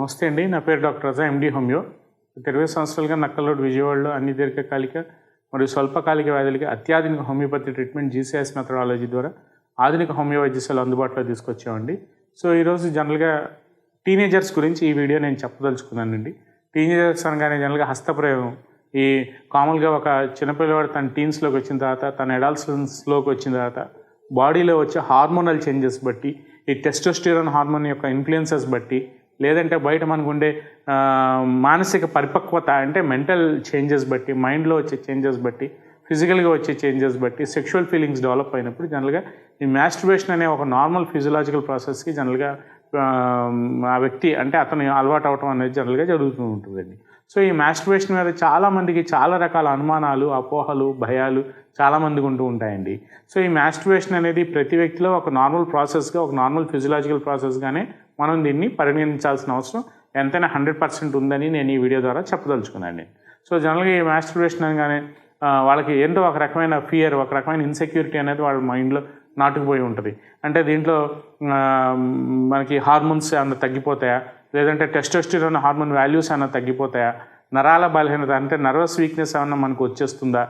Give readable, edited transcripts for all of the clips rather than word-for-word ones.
నమస్తే అండి. నా పేరు డాక్టర్ రజా, ఎండి హోమియో. 20 సంవత్సరాలుగా నక్కల్లోడ్ విజయవాడలో అన్ని దీర్ఘకాలిక మరియు స్వల్పకాలిక వ్యాధులకి అత్యాధునిక హోమియోపతి ట్రీట్మెంట్ జీసీఎస్ మెథడాలజీ ద్వారా ఆధునిక హోమియో వైద్యశాల అందుబాటులో తీసుకొచ్చామండి. సో ఈరోజు జనరల్గా టీనేజర్స్ గురించి ఈ వీడియో నేను చెప్పదలుచుకున్నానండి. టీనేజర్స్ అనగానే జనరల్గా హస్తప్రయోగం, ఈ కామన్గా ఒక చిన్నపిల్లవాడు తన టీన్స్లోకి వచ్చిన తర్వాత, తన అడల్సెన్స్లోకి వచ్చిన తర్వాత బాడీలో వచ్చే హార్మోనల్ చేంజెస్ బట్టి, ఈ టెస్టోస్టిరాన్ హార్మోన్ యొక్క ఇన్ఫ్లుయెన్సెస్ బట్టి, లేదంటే బయట మనకు ఉండే మానసిక పరిపక్వత అంటే మెంటల్ చేంజెస్ బట్టి, మైండ్లో వచ్చే చేంజెస్ బట్టి, ఫిజికల్గా వచ్చే చేంజెస్ బట్టి సెక్షువల్ ఫీలింగ్స్ డెవలప్ అయినప్పుడు జనరల్గా ఈ మాస్టర్బేషన్ అనే ఒక నార్మల్ ఫిజియలాజికల్ ప్రాసెస్కి జనరల్గా ఆ వ్యక్తి అంటే అతను అలవాటు అవటం అనేది జనరల్గా జరుగుతూ ఉంటుందండి. సో ఈ మాస్టర్బేషన్ మీద చాలామందికి చాలా రకాల అనుమానాలు, అపోహలు, భయాలు చాలామందికి ఉంటూ ఉంటాయండి. సో ఈ మాస్టర్బేషన్ అనేది ప్రతి వ్యక్తిలో ఒక నార్మల్ ప్రాసెస్గా, ఒక నార్మల్ ఫిజియలాజికల్ ప్రాసెస్గానే మనం దీన్ని పరిగణించాల్సిన అవసరం ఎంతైనా 100% ఉందని నేను ఈ వీడియో ద్వారా చెప్పదలుచుకున్నాను. సో జనరల్గా ఈ మాస్టర్బేషన్ అనగానే వాళ్ళకి ఏంటో ఒక రకమైన ఫియర్, ఒక రకమైన ఇన్సెక్యూరిటీ అనేది వాళ్ళ మైండ్లో నాటుకుపోయి ఉంటుంది. అంటే దీంట్లో మనకి హార్మోన్స్ ఏమైనా తగ్గిపోతాయా, లేదంటే టెస్టోస్టిరాన్ హార్మోన్ వాల్యూస్ ఏమైనా తగ్గిపోతాయా, నరాల బలహీనత అంటే నర్వస్ వీక్నెస్ ఏమైనా మనకు వచ్చేస్తుందా,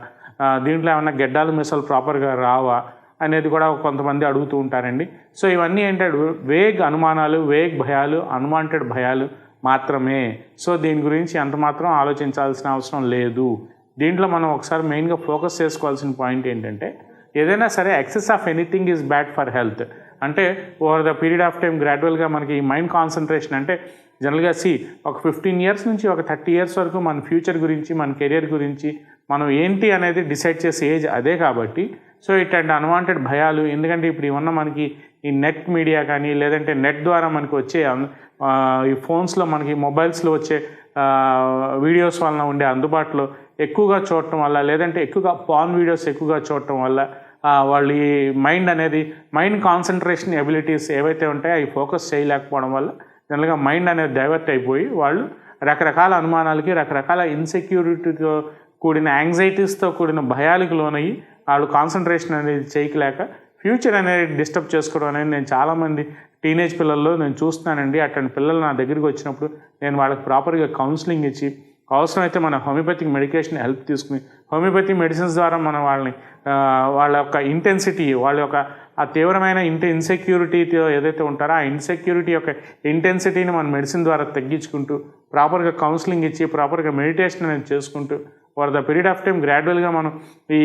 దీంట్లో ఏమైనా గెడ్డాలు మిసలు ప్రాపర్గా రావా అనేది కూడా కొంతమంది అడుగుతూ ఉంటారండి. సో ఇవన్నీ ఏంటంటే వేగ్ అనుమానాలు, వేగ్ భయాలు, అన్వాంటెడ్ భయాలు మాత్రమే. సో దీని గురించి ఎంత మాత్రం ఆలోచించాల్సిన అవసరం లేదు. దీంట్లో మనం ఒకసారి మెయిన్గా ఫోకస్ చేసుకోవాల్సిన పాయింట్ ఏంటంటే, ఏదైనా సరే excess of anything is bad for health. అంటే over the period of time గ్రాడ్యువల్గా మనకి ఈ మైండ్ కాన్సన్ట్రేషన్ అంటే జనరల్గా ఒక 15 ఇయర్స్ నుంచి ఒక 30 ఇయర్స్ వరకు మన ఫ్యూచర్ గురించి, మన కెరియర్ గురించి మనం ఏంటి అనేది డిసైడ్ చేసే ఏజ్ అదే కాబట్టి, సో ఇట్లాంటి అన్వాంటెడ్ భయాలు, ఎందుకంటే ఇప్పుడు ఉన్న మనకి ఈ నెట్ మీడియా కానీ, లేదంటే నెట్ ద్వారా మనకి వచ్చే ఈ ఫోన్స్లో మనకి మొబైల్స్లో వచ్చే వీడియోస్ వలన ఉండే అందుబాటులో ఎక్కువగా చూడటం వల్ల, లేదంటే ఎక్కువగా పార్న్ వీడియోస్ ఎక్కువగా చూడటం వల్ల వాళ్ళ ఈ మైండ్ కాన్సన్ట్రేషన్ ఎబిలిటీస్ ఏవైతే ఉంటాయో అవి ఫోకస్ చేయలేకపోవడం వల్ల జనరల్గా మైండ్ అనేది డైవర్ట్ అయిపోయి వాళ్ళు రకరకాల అనుమానాలకి, రకరకాల ఇన్సెక్యూరిటీతో కూడిన యాంగ్జైటీస్తో కూడిన భయాలకు లోనయ్యి వాళ్ళు కాన్సన్ట్రేషన్ అనేది చేయలేక ఫ్యూచర్ అనేది డిస్టర్బ్ చేసుకోవడం అనేది నేను చాలామంది టీనేజ్ పిల్లల్లో నేను చూస్తున్నానండి. అట్లాంటి పిల్లలు నా దగ్గరికి వచ్చినప్పుడు నేను వాళ్ళకి ప్రాపర్గా కౌన్సిలింగ్ ఇచ్చి, అవసరమైతే మన హోమియోపతిక్ మెడికేషన్ హెల్ప్ తీసుకుని, హోమియోపతి మెడిసిన్స్ ద్వారా మనం వాళ్ళ యొక్క ఇంటెన్సిటీ, వాళ్ళ యొక్క ఆ తీవ్రమైన ఇన్సెక్యూరిటీతో ఏదైతే ఉంటారో ఆ ఇన్సెక్యూరిటీ యొక్క ఇంటెన్సిటీని మన మెడిసిన్ ద్వారా తగ్గించుకుంటూ, ప్రాపర్గా కౌన్సిలింగ్ ఇచ్చి, ప్రాపర్గా మెడిటేషన్ అనేది చేసుకుంటూ for the period of time గ్రాడ్యువల్గా మనం ఈ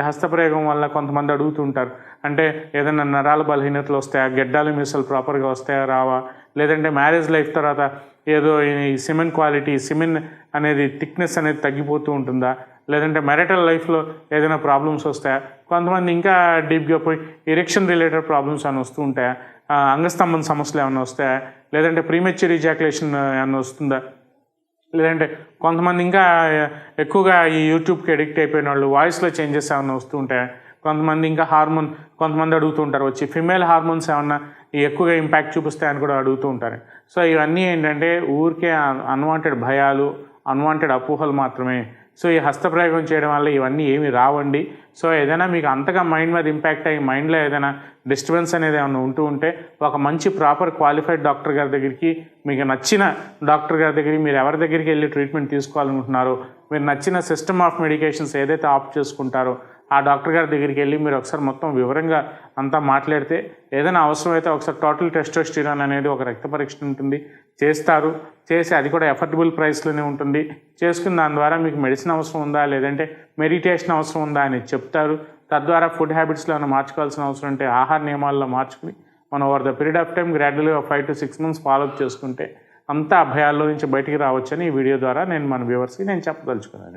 హస్తప్రయోగం వల్ల కొంతమంది అడుగుతుంటారు, అంటే ఏదైనా నరాల బలహీనతలు వస్తాయా, గెడ్డాలు మీసాలు ప్రాపర్గా వస్తాయా రావా, లేదంటే మ్యారేజ్ లైఫ్ తర్వాత ఏదో ఈ సిమెన్ క్వాలిటీ, సిమెన్ అనేది థిక్నెస్ అనేది తగ్గిపోతూ ఉంటుందా, లేదంటే మ్యారిటల్ లైఫ్లో ఏదైనా ప్రాబ్లమ్స్ వస్తాయా, కొంతమంది ఇంకా డీప్గా పోయి ఎరెక్షన్ రిలేటెడ్ ప్రాబ్లమ్స్ ఏమైనా వస్తూ ఉంటాయా, అంగస్తంభన సమస్యలు ఏమైనా వస్తాయా, లేదంటే ప్రీమెచ్యూర్ ఇజాక్యులేషన్ ఏమైనా వస్తుందా, లేదంటే కొంతమంది ఇంకా ఎక్కువగా ఈ యూట్యూబ్కి అడిక్ట్ అయిపోయిన వాళ్ళు వాయిస్లో చేంజెస్ ఏమైనా వస్తూ ఉంటాయా, కొంతమంది ఇంకా కొంతమంది అడుగుతూ ఉంటారు వచ్చి ఫిమేల్ హార్మోన్స్ ఏమన్నా ఎక్కువగా ఇంపాక్ట్ చూపిస్తాయని కూడా అడుగుతూ ఉంటారు. సో ఇవన్నీ ఏంటంటే ఊరికే అన్వాంటెడ్ భయాలు, అన్వాంటెడ్ అపోహలు మాత్రమే. సో ఈ హస్తప్రయోగం చేయడం వల్ల ఇవన్నీ ఏమి రావండి. సో ఏదైనా మీకు అంతగా మైండ్ మీద ఇంపాక్ట్ అయ్యి మైండ్లో ఏదైనా డిస్టర్బెన్స్ అనేది ఏమైనా ఉంటూ ఉంటే ఒక మంచి ప్రాపర్ క్వాలిఫైడ్ డాక్టర్ గారి దగ్గరికి, మీకు నచ్చిన డాక్టర్ గారి దగ్గరికి, మీరు ఎవరి దగ్గరికి వెళ్ళి ట్రీట్మెంట్ తీసుకోవాలనుకుంటున్నారో, మీరు నచ్చిన సిస్టమ్ ఆఫ్ మెడికేషన్స్ ఏదైతే ఆప్ట్ చేసుకుంటారో ఆ డాక్టర్ గారి దగ్గరికి వెళ్ళి మీరు ఒకసారి మొత్తం వివరంగా అంతా మాట్లాడితే, ఏదైనా అవసరమైతే ఒకసారి టోటల్ టెస్టోస్టిరాన్ అనేది ఒక రక్త పరీక్ష ఉంటుంది, చేసి అది కూడా ఎఫర్డబుల్ ప్రైస్లోనే ఉంటుంది. చేసుకుని దాని ద్వారా మీకు మెడిసిన్ అవసరం ఉందా, లేదంటే మెడిటేషన్ అవసరం ఉందా అని చెప్తారు. తద్వారా ఫుడ్ హ్యాబిట్స్లో ఏమైనా మార్చుకోవాల్సిన అవసరం ఉంటే ఆహార నియమాల్లో మార్చుకుని మనం over the period of time గ్రాడ్యువల్గా 5 to 6 months ఫాలోఅప్ చేసుకుంటే అంతా భయాల్లో నుంచి బయటికి రావచ్చని ఈ వీడియో ద్వారా నేను మన వ్యూవర్స్కి చెప్పదలుచుకున్నాను.